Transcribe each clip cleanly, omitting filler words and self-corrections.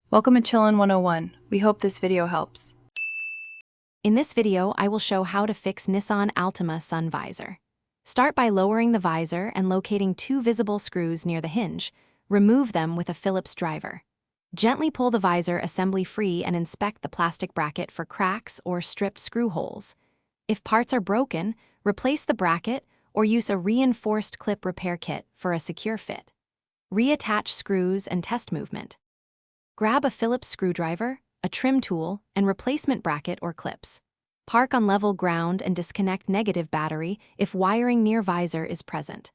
Welcome to Chillin' 101. We hope this video helps. In this video, I will show how to fix Nissan Altima sun visor. Start by lowering the visor and locating two visible screws near the hinge. Remove them with a Phillips driver. Gently pull the visor assembly free and inspect the plastic bracket for cracks or stripped screw holes. If parts are broken, replace the bracket or use a reinforced clip repair kit for a secure fit. Reattach screws and test movement. Grab a Phillips screwdriver, a trim tool, and replacement bracket or clips. Park on level ground and disconnect negative battery if wiring near visor is present.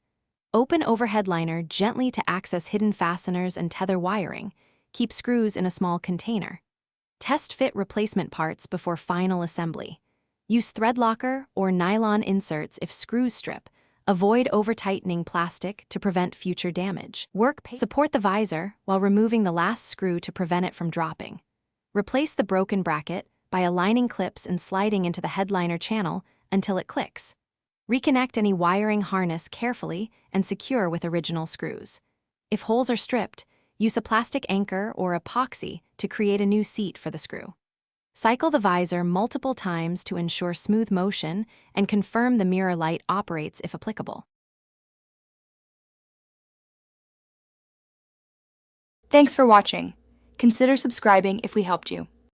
Open overhead liner gently to access hidden fasteners and tether wiring. Keep screws in a small container. Test fit replacement parts before final assembly. Use thread locker or nylon inserts if screws strip. Avoid over-tightening plastic to prevent future damage. Support the visor while removing the last screw to prevent it from dropping. Replace the broken bracket by aligning clips and sliding into the headliner channel until it clicks. Reconnect any wiring harness carefully and secure with original screws. If holes are stripped, use a plastic anchor or epoxy to create a new seat for the screw. Cycle the visor multiple times to ensure smooth motion and confirm the mirror light operates if applicable. Thanks for watching. Consider subscribing if we helped you.